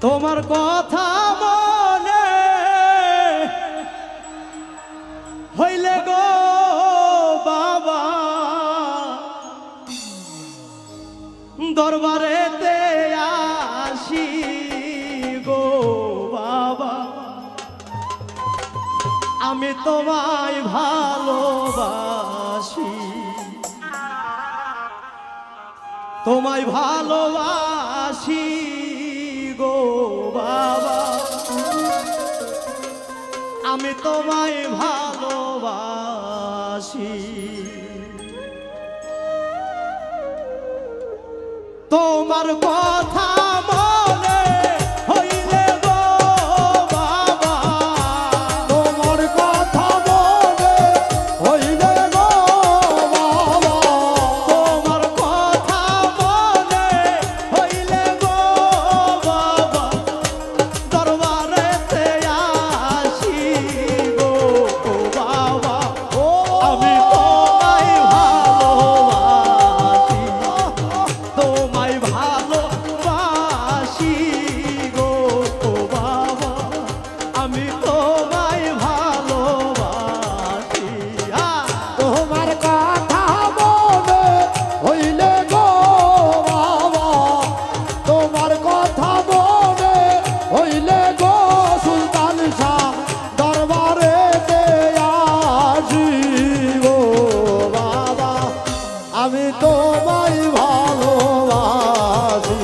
তোমার কথা মনে হইলে গো বাবা দরবারেতে আসি গো বাবা, আমি তোমায় ভালোবাসি, তোমায় ভালোবাসি গো বাবা, আমি তোমায় ভালোবাসি। তোমার কথা মনে হইলে গো বাবা, তোমার কথা মনে হইলে গো বাবা, তোমার কথা মনে হইলে গো বাবা দরবারেতে আসি গো বাবা, ও আমি তোমায় ভালোবাসি, তোমায় ভালোবাসি গো বাবা, আমি তোমায় ভালোবাসি। তোমার কথা মনে হইলে গো বাবা, তোমার কথা মনে হইলে গো সুলতান শাহ দরবারেতে আসি গো বাবা, আমি তোমায় ভালোবাসি,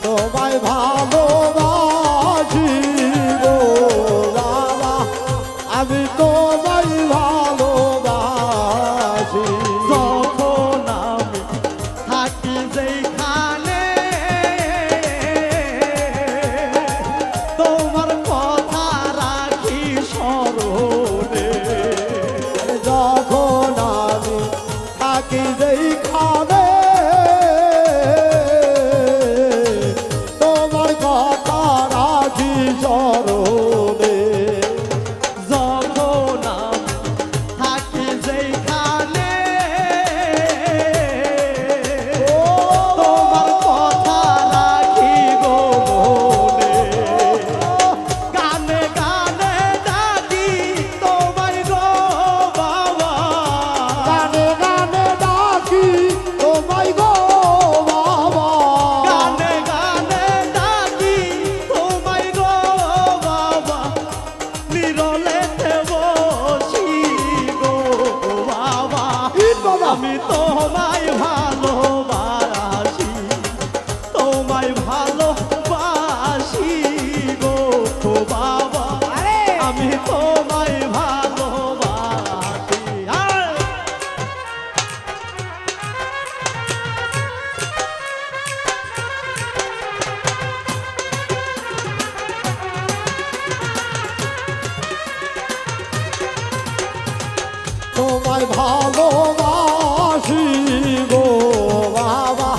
তোমায় ভালোবাসি গো বাবা, আমি তোমায় ভালোবাসি। যখন আমি থাকি যেখানে তোমার কথা রাখি স্মরণে, যখন আমি থাকি যেখানে তোমার কথা রাখি স্মরণে, যখন আমি থাকি যেখানে তোমার কথা রাখি গো মনে, গানে গানে ডাকি তোমায় গো বাবা, গানে গানে ডাকি তোমায় গো বাবা, গানে গানে ডাকি তোমায় গো বাবা, নিরলেতে বসি গো বাবা, আমি তোমায় ভালোবাসি, তোমায় ভালোবাসি গো বাবা, আমি তোমায় ভালোবাসি। তোমায় ভালোবাসি গো বাবা,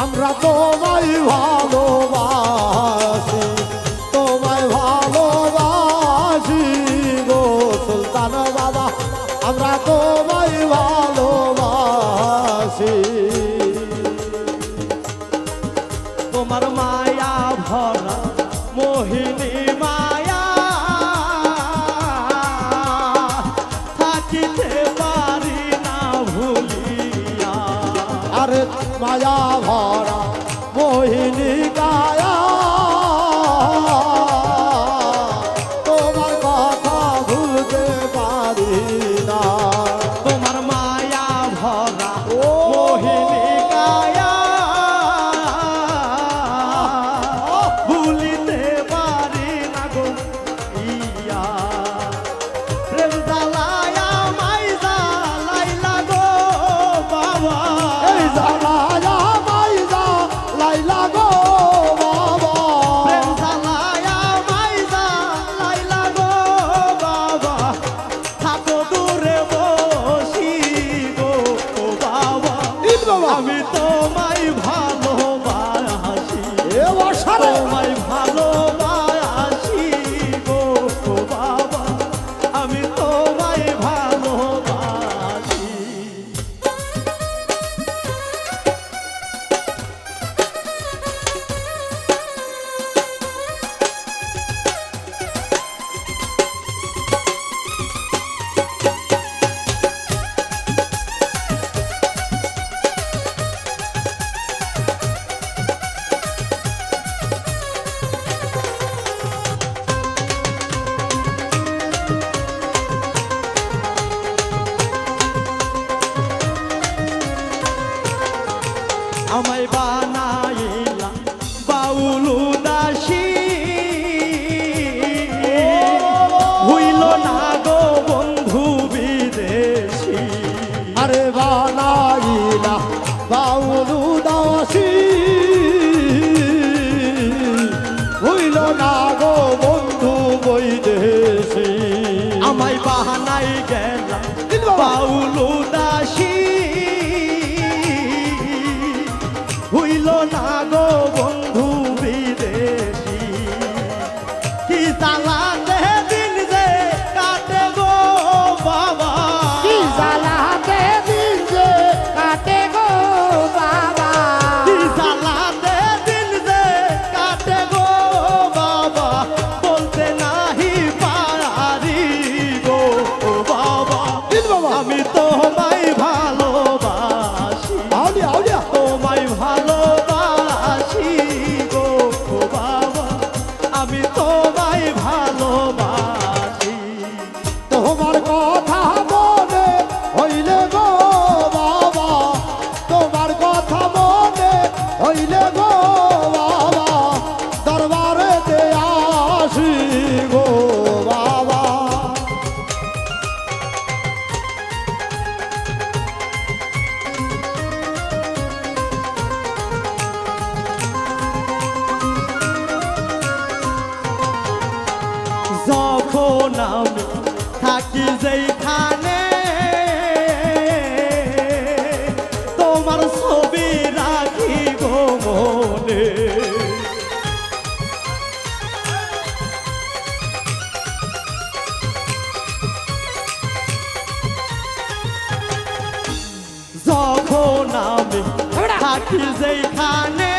আমরা তোমায় ভালোবাসি, তোমায় ভালোবাসি গো সুলতান বাবা, আমরা তোমায় ভালোবাসি। তোমার মায়া ভরা মোহিনী মায়া থাকিতে পারি না ভুলিয়া, আরে মায়া ভরা মোহিনী গায়া, তোমার কথা ভুলতে পারি না। তোমার মায়া ভরা ও মোহিনী কায়া বানাইলা বাউল উদাসী হইল না গো বন্ধু বিদেশী আরে বানাইলা বাউল উদাসী হইল না গো বন্ধু বৈদেশী আমায় বাহানাই গেলা বাউল উদাসী হইল না গো বন্ধু বিদেশী কি জ্বালাতে দিন যে কাটে গো বাবা কি জ্বালাতে দিন যে কাটে গো বাবা কি জ্বালাতে দিন যে কাটে গো বাবা বলতে নাহি পারি গো বাবা আমি তোমায় ভালোবাসি আউলিয়া আউলিয়া তোমায় ভালোবাসি গো বাবা আমি তোমায় ভালোবাসি তোমার কথা মনে হইলে গো বাবা তোমার কথা মনে হইলে গো বাবা দরবারে তে আসি গো বাবা যখন আমি থাকি যেখানে তোমার ছবি রাখি গো মনে যখন আমি থাকি যেখানে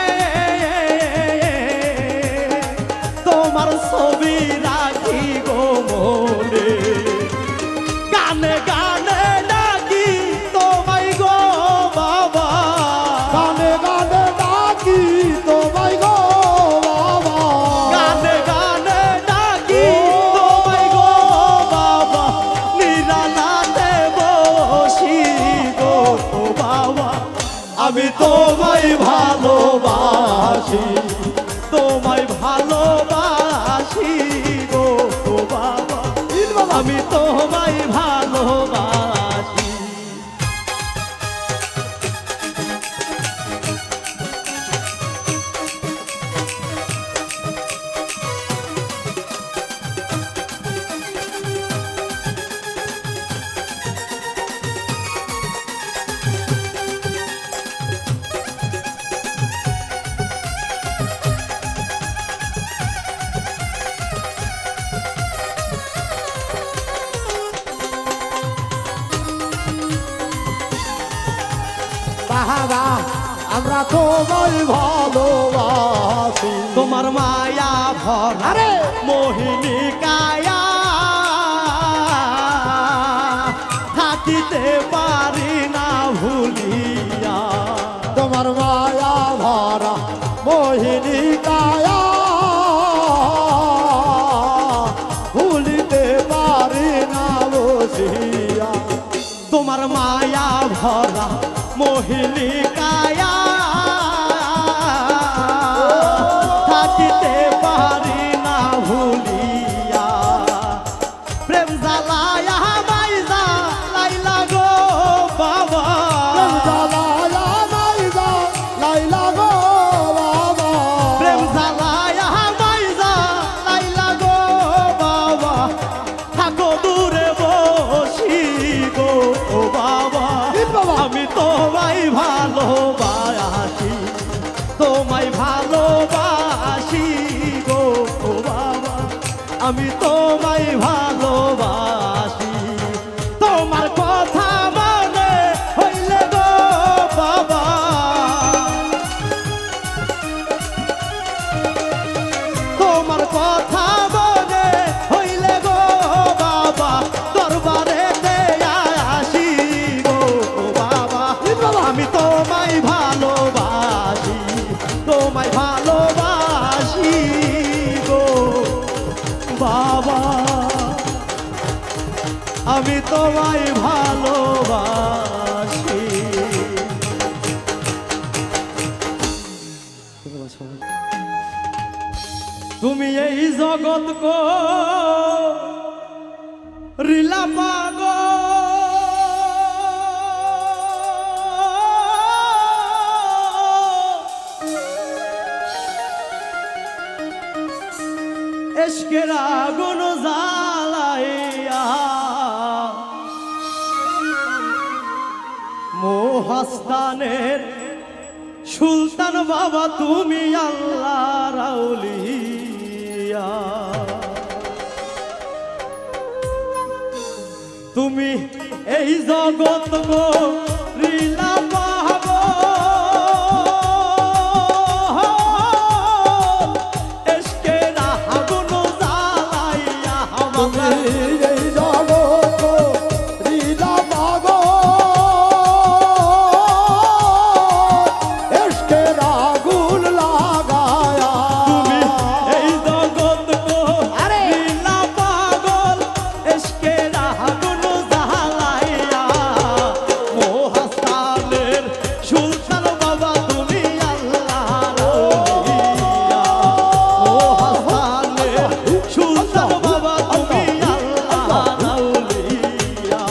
তোমার ছবি রাখি গো মনে গানে গানে ডাকি তোমায় গো বাবা গানে গানে ডাকি তোমায় গো বাবা গানে গানে ডাকি তোমায় গো বাবা নিরালাতে বসি গো বাবা আমি তোমায় ভালোবাসি তোমায় ভালোবাসি গো বাবা আমি তোমায় ভালোবাসি বাবা আমরা তোমায় ভালোবাসি তোমার মায়া ভরা আরে মোহিনী কায়া থাকিতে পারি না ভুলিয়া তোমার মায়া ভরা মোহিনী কায়া ভুলিতে পারি না বসিয়া তোমার মায়া ভরা মোহিনী কায়া থাকিতে পারি না ভুলিয়া প্রেম জ্বালায়া মাইজা লাইলা গো বাবা জ্বালায়া মাইজা লাইলা গো বাবা প্রেম জ্বালায়া মাইজা লাইলা গো বাবা থাকো দূরে বসি গো বাবা আমি তোমায় ভালোবাসি তোমায় ভালোবাসি গো বাবা আমি তোমায় ভালোবাসি তোমার কথা মনে হইলে গো বাবা তোমার কথা মনে হইলে গো বাবা দরবারে আসি গো বাবা আমি তোমায় ভালোবাসি তোমায় ভালোবাসি গো বাবা আমি তোমায় ভালোবাসি আছো। তুমি এই জগৎ কো রিলা পাগ এশকের আগুন জ্বালাইয়া মোহাস্তানের সুলতান বাবা তুমি আল্লাহর আউলিয়া। তুমি এই জগৎ রিলা পাব এশকের আগুন জ্বালাইয়া বাবা এই জগৎ রিলা পাগল এশকের আগুন লাগায়া। তুমি এই জগৎ রিলা পাগল এশকের আগুন জ্বালাইয়া মোহাস্তানের সুলতান বাবা তুমি আল্লাহর আউলিয়া। মোহাস্তানের সুলতান বাবা তুমি আল্লাহর আউলিয়া।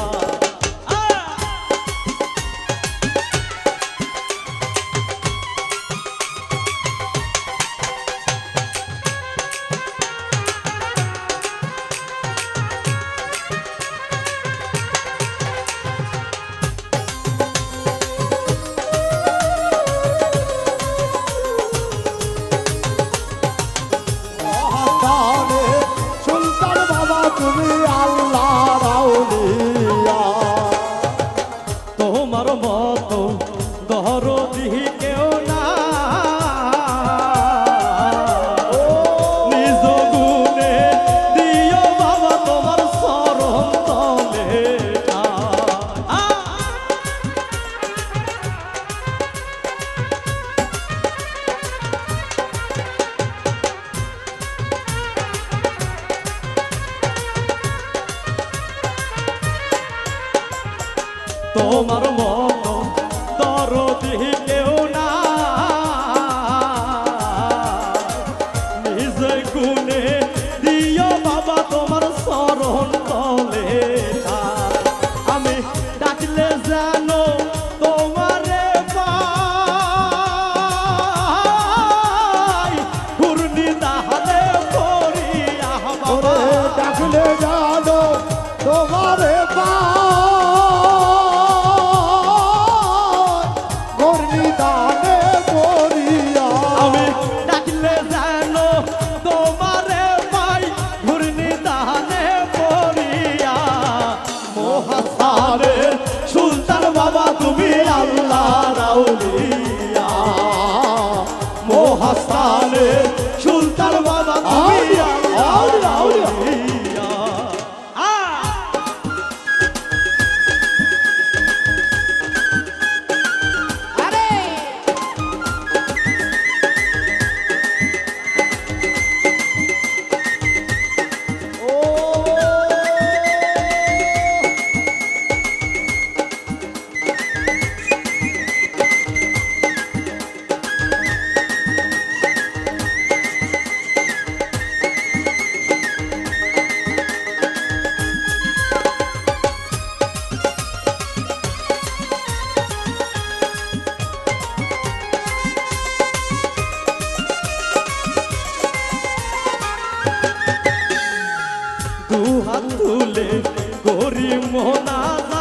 মহাস্থানে সুলতান বাবা তুমি আল্লাহর আউলিয়া। তোমার মতো দরদি কেউ না নিজ গুণে দিও বাবা তোমার চরণ তলে তোমার মতো দরদি কেউ না নিজ গুণে দিও বাবা তোমার চরণ তলে আমি ডাকলে জানো তোমারে পাই ঘূর্ণি তাহলে করিয়া বাবা ওরে ডাকলে জানো তোমারে ঘূর্ণি দানে পড়িয়া। আমি ডাকলে জানো তোমারে পাই ঘূর্ণি দানে পড়িয়া মোহাস্তানের সুলতান বাবা তুমি আল্লাহর আউলিয়া। মোহাস্তানের সুলতান বাবা তুমি আল্লাহর আউলিয়া। দুহাত তুলে করি মোনাজাত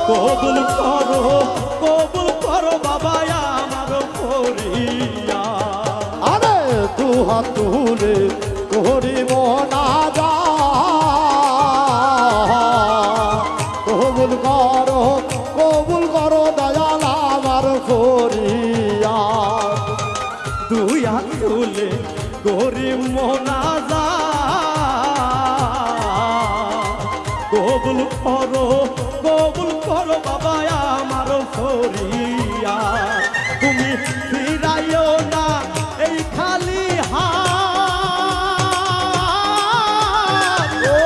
কবুল করো বাবা আমার ফরিয়া। আরে দুহাত তুলে করি মোনাজাত কবুল করো দয়াল আমার ফরিয়াদ। দুই হাত তুলে করি মোনাজাত কবুল করো বাবা আমার ফরিয়া। তুমি ফিরাইও না এই খালি হাত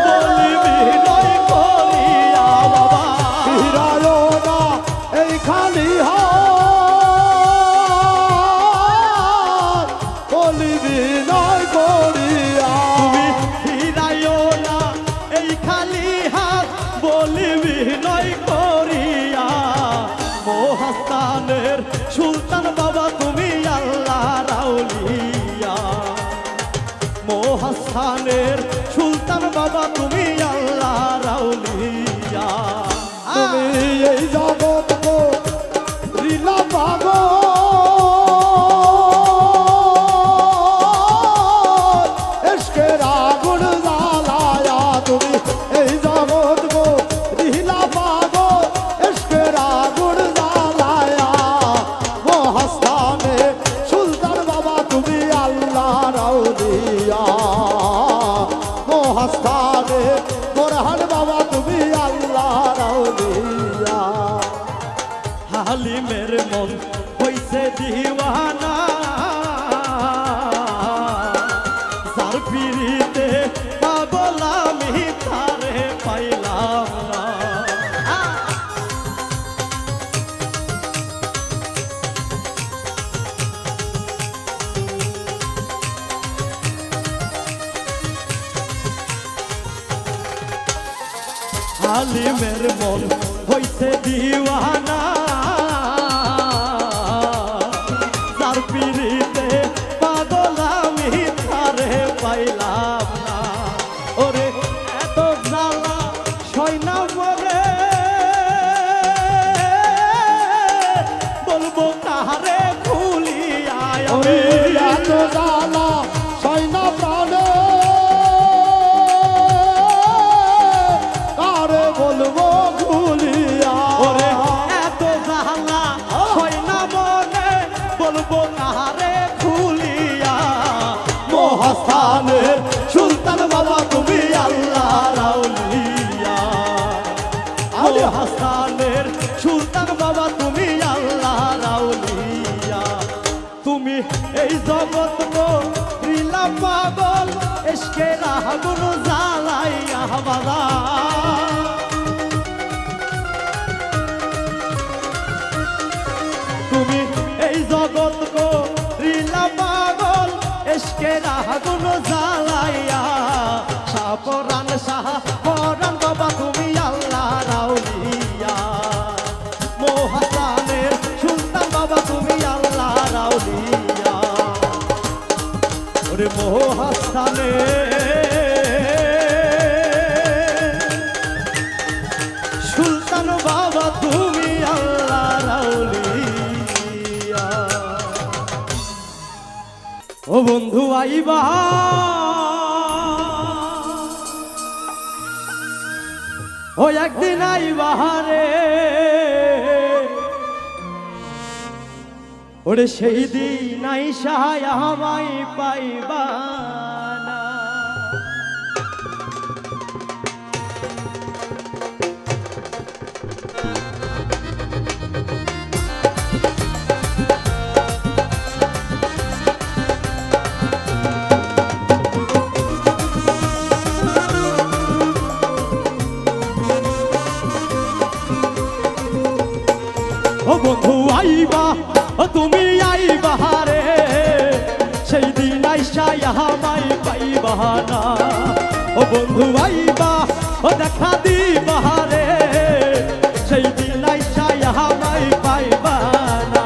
বলি বিনয় করিয়া বাবা। ফিরায়ও না এই খালি হাত মহাস্থানের সুলতান বাবা তুমি আল্লাহর আউলিয়া মহাস্থানের সুলতান বাবা তুমি আল্লাহর আউলিয়া তুমি এই জগৎ গো লীলা পাগল এসকের আগুন জ্বালায়া তুমি এই জগৎ গো লীলা পাগল এসকের আগুন জ্বালায়া মহাস্থানে সুলতান বাবা তুমি আল্লাহর আউলিয়া মহাস্থানে বোরহান বাবা তুমি আল্লাহর আউলিয়া হালিমের মন হইছে দিওয়ানা যার পিড়িতে পাগল আমি তারে পাইলাম না হালিমের মন হইছে দিওয়ানা যার পিড়িতে পাগল আমি তারে পাইলাম না ওরে এত জ্বালা সয় না মরে বলবো কাহারে খুলিয়া ওরে আমি এত জ্বালা সয়না প্রাণে কারে বলবো ভুলিয়া ওরে এত জ্বালা হয় না মনে বলবো কাহারে খুলিয়া মহাস্থানের সুলতান বাবা তুমি আল্লাহর আউলিয়া মহাস্থানের সুলতান বাবা তুমি আল্লাহর আউলিয়া তুমি এই জগৎ গো লীলা পাগল এসকের আগুন জ্বালাইয়া বাবা তুমি এই জগৎ গো লীলা পাগল এসকের আগুন জ্বালাইয়া সাপরান সাহা পরান বাবা তুমি আল্লাহর আউলিয়া মহাস্থানের সুলতান বাবা তুমি আল্লাহর আউলিয়া ওরে মহাস্থানের সুলতান বাবা তুমি আল্লাহর আউলিয়া ও বন্ধু আইবা ও একদিন আইবা রে ওরে সেই দিন আইসা আমায় পাইবা না ও বন্ধু আইবা ও তুমি আইবা রে সেই দিন আইসা আমায় পাইবা না ও বন্ধু আইবা ও দেখা দিবা রে সেই দিন আইসা আমায় পাইবা না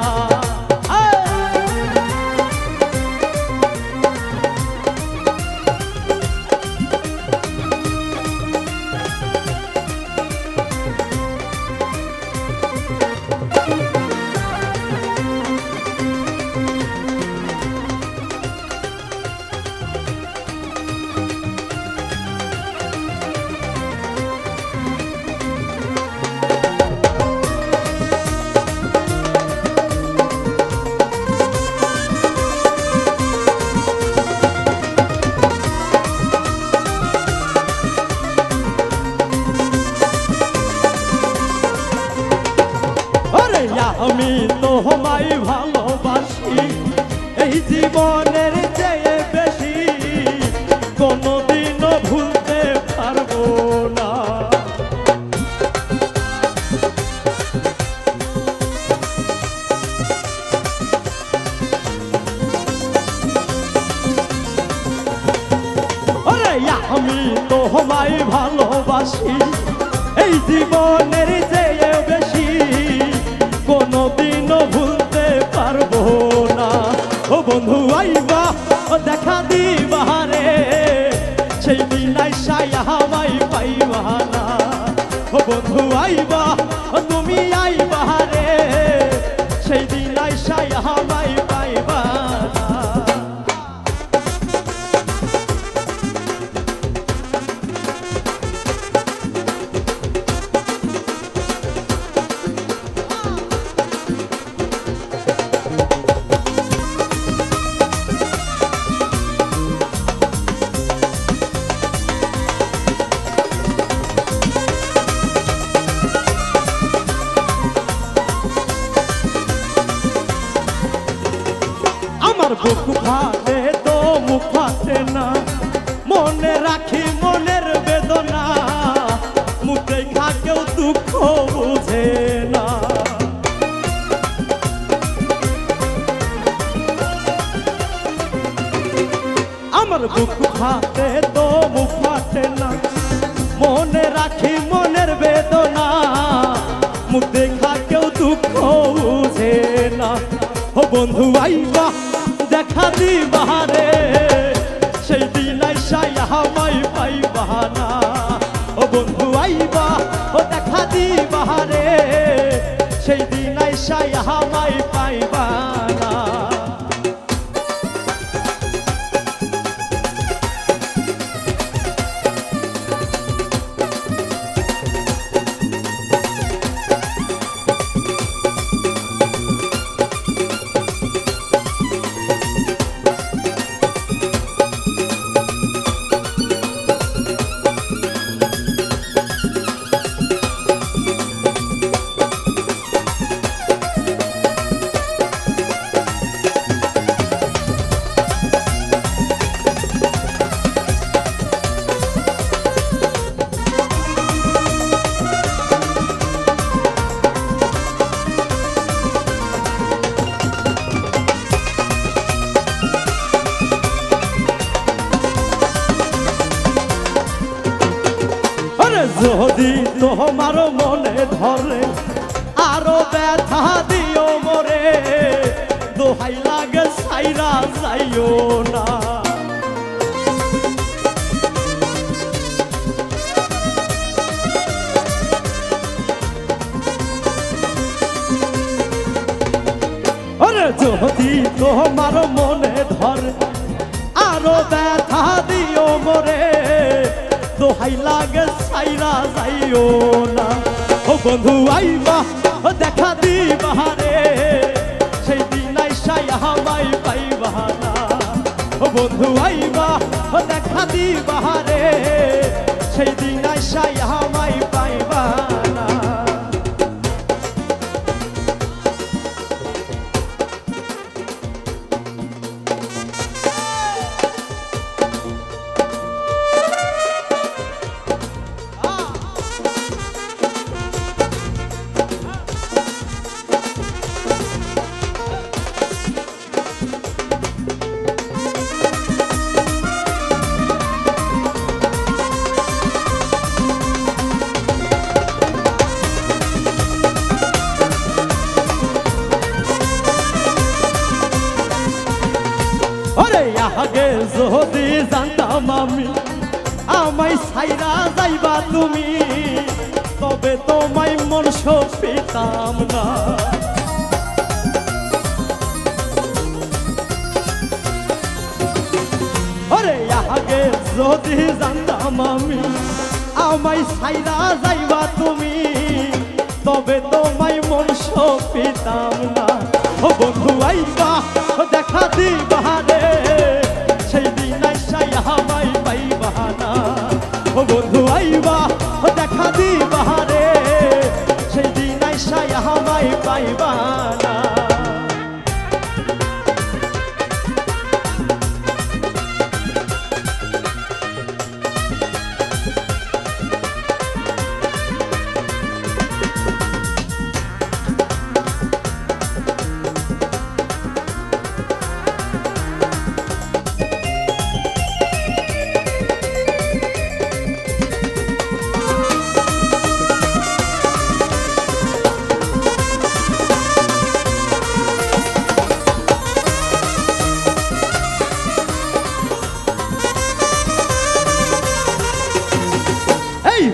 আমি তোমায় ভালোবাসি এই জীবনের চেয়ে বেশি কোনোদিনও ভুলতে পারবো না ওরে আমি তোমায় ভালোবাসি এই জীবনের চেয়ে বেশি কোনোদিনও আমায় পাইবা না। আমার বুক ফাটে তো মুখ ফাটে না, মনে রাখি মনের বেদনা, মুখে কেউ দুঃখ বুঝে না। আমার বুক ফাটে তো মুখ ফাটে না, মনে রাখি মনের বেদনা, মুখ দেখা কেউ দুঃখ বুঝে না। ও বন্ধু আইবা দেখা দিবা রে, সেই দিন আইসাই আমায় পাইবা না। ও বন্ধু আইবা ও দেখা দিবা রে, সেই দিন আইসাই আমায় পাইবা না। যদি তোমার মনে ধরে আরো ব্যথা দিও মোরে, দোহাই লাগে সাইরা যাইও না। আরে যদি তোমার মনে ধরে আরো ব্যথা দিও মোরে, দোহাই লাগে সাইরা যাইও না। ও বন্ধু আইবা ও দেখা দিবা রে, সেই দিন আইসাই আমায় পাইবা না। ও বন্ধু আইবা ও দেখা দিবা রে, সেই দিন আইসাই আমায় পাইবা না। আগে যদি জানতাম আমি আমায় ছাইরা যাইবা তুমি, তবে তোমায় মন পেতাম না। ওরে আগে যদি জানতাম আমি আমায় ছাইরা যাইবা তুমি, তবে তোমায় মন পেতাম না। ও বন্ধু আইবা দেখা দিবা রে, সেই দিন আইসাই আমায় পাইবা না। ও বন্ধু আইবা দেখা দিবা রে, সেই দিন আইসাই আমায় পাইবা না।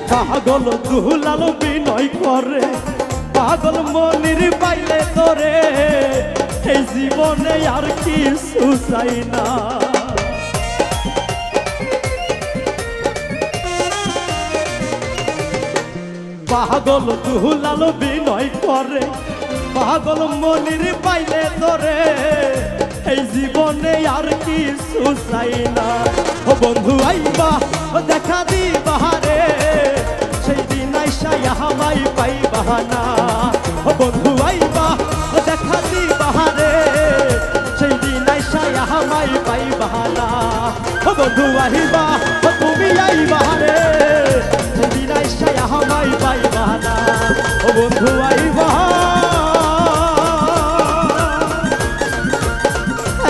পাগল দুলাল বিনয় করে, পাগল মনির পাইলে তোরে, এই জীবনে আর কিছু চাই না। পাগল দুলাল বিনয় করে, পাগল মনির পাইলে তোরে, এই জীবনে আর কিছু চাই না। ও বন্ধু আইবা ও দেখা দিবা রে, সেই দিন আইসা আমায় পাইবা না। ও বন্ধু আইবা ও দেখা দিবা রে, সেই দিন আইসা আমায় পাইবা না। ও বন্ধু আইবা ও তুমি আইবা রে, সেই দিন আইসা আমায় পাইবা না। ও বন্ধু আইবা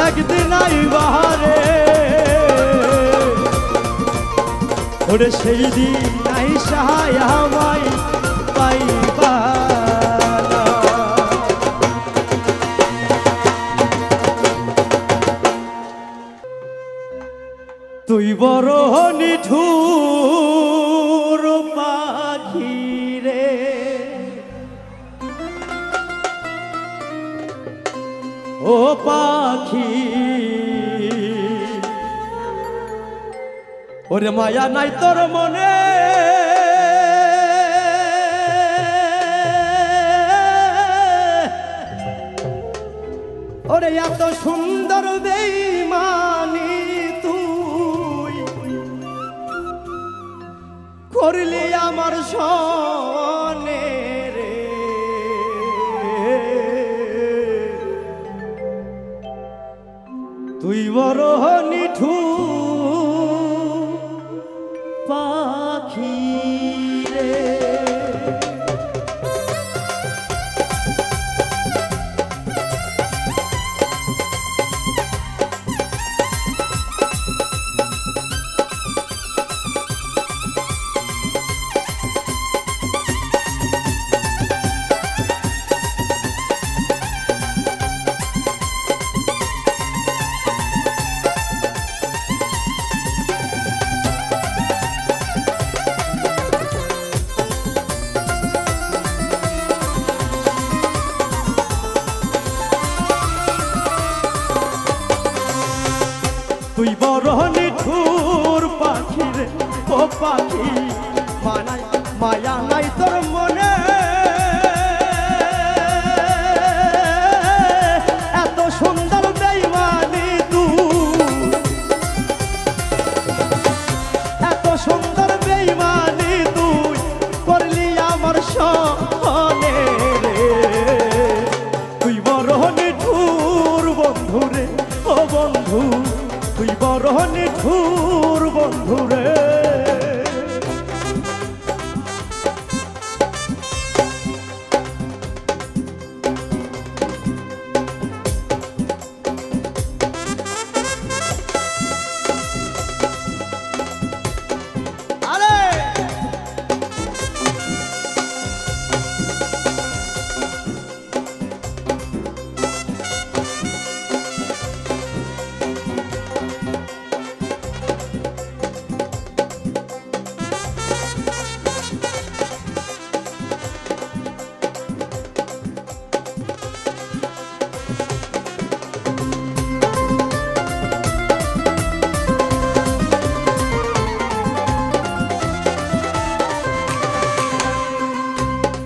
একদিন আইবা রে, ওরে সেই দিন আইসা আমায় পাইবা না। তুই বড় নিঠুর পাখি রে, ও পাখি ওরে মায়া নাই তোর মনে, ওরে এত সুন্দর বেঈমানি তুই করলি আমার সনে রে। তুই বড় নিঠুর পাখি রে। তুই বড় নিঠুর পাখি রে, ও পাখি মানাই মায়া নাই তোর মনে, এত সুন্দর বেঈমানি তুই, এত সুন্দর বেঈমানি তুই করলি আমার সনে রে। তুই বড় নিঠুর বন্ধু রে, ও বন্ধু তুই বড় নিঠুর বন্ধু রে।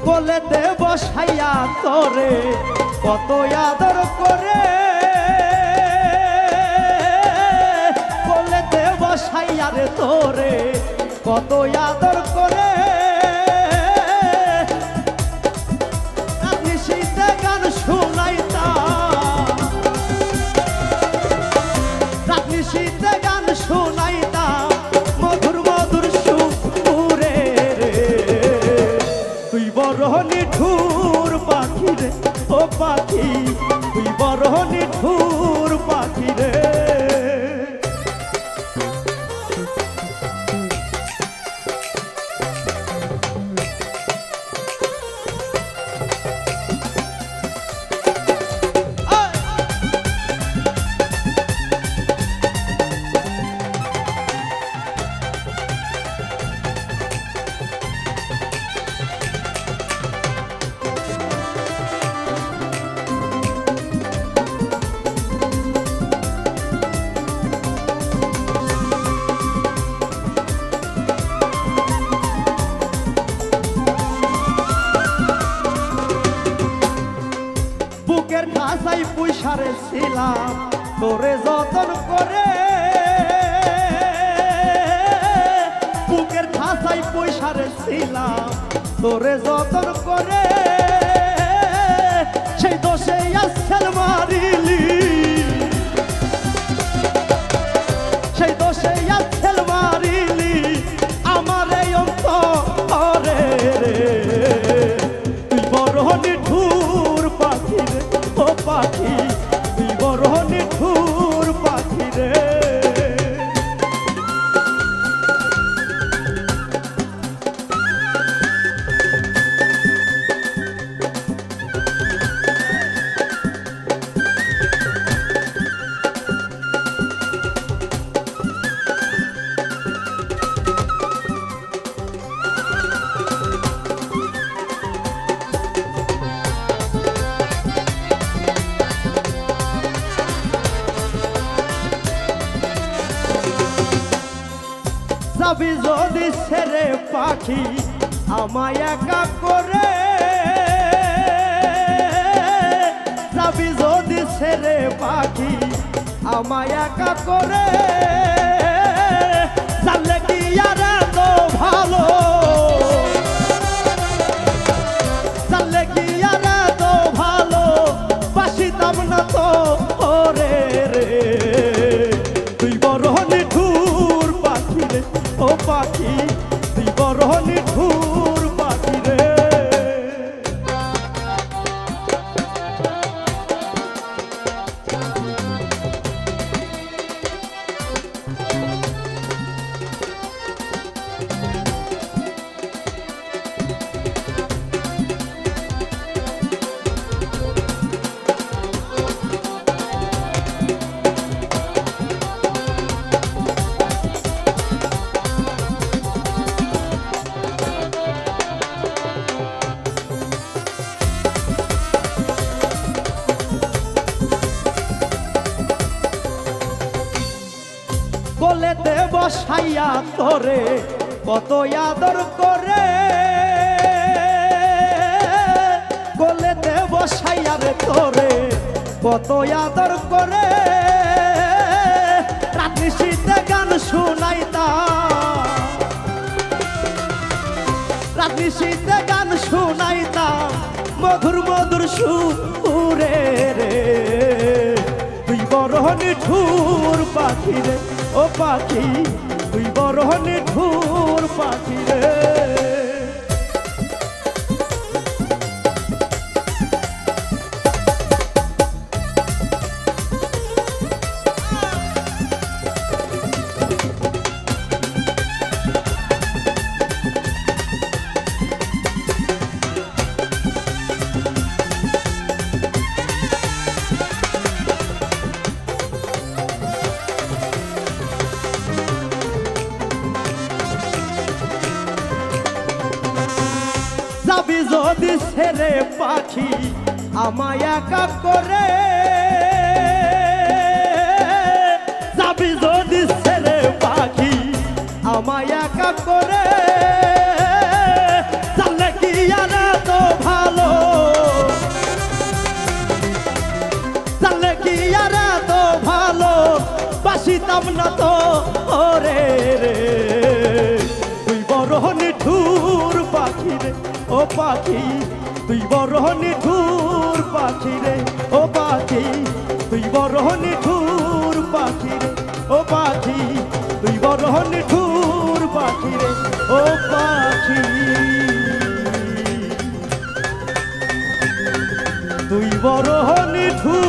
কোলেতে বসাইয়া তোরে কত আদর করে, কোলেতে বসাইয়া রে তোরে কত আদর করে, আপনি শীতে গান শোনাইতাম, আপনি শীতে গান শোনাইতাম মধুর মধুর সুরে রে। তুই বড় নিঠুর পাখি রে, ও পাখি তুই বড় নিঠুর পাখি রে। বুকের খাসাই পুইসারে ছিলাম তোরে যতন করে, বুকের খাসাই পুইসারে ছিলাম তোরে যতন করে, সেই দোষে আসছেন মারিলি, সেই দোষে আসছেন মারিলি আমার এই অন্তরে রে। তুই বড় নিঠুর পাখি রে ও পাখি, তুই বড় নিঠুর পাখি রে। যাবি যদি ছেড়ে পাখি আমায় একা করে, যাবি যদি ছেড়ে পাখি আমায় একা করে, জানলে কি আর এত ভালো, জানলে কি আর এত ভালো বাসিতাম না তো ওরে রে। তুই বড় নিঠুর পাখি রে ও পাখি, তুই বড় নিঠুর পাখি রে। কোলেতে বসাইয়া তোরে কত আদর করে, কোলেতে বসাইয়া রে তোরে কত আদর করে, রাত্রি শীতে গান শুনাইতাম, রাত্রি শীতে গান শুনাইতাম মধুর মধুর সুরে রে। তুই বড় নিঠুর পাখি রে ও পাখি, তুই বড় নিঠুর পাখি রে। যাবি যদি ছেড়ে পাখি আমায় একা করে, যাবি যদি ছেড়ে পাখি আমায় একা করে, জানলে কি আর এত ভালো, জানলে কি আর এত ভালো বাসিতাম না তো ওরে রে। তুই বড় নিঠুর পাখি রে ও পাখি, তুই বড় নিঠুর পাখি রে ও পাখি, তুই বড় নিঠুর পাখি রে ও পাখি, তুই বড় নিঠুর পাখি রে ও পাখি, তুই বড় নিঠুর।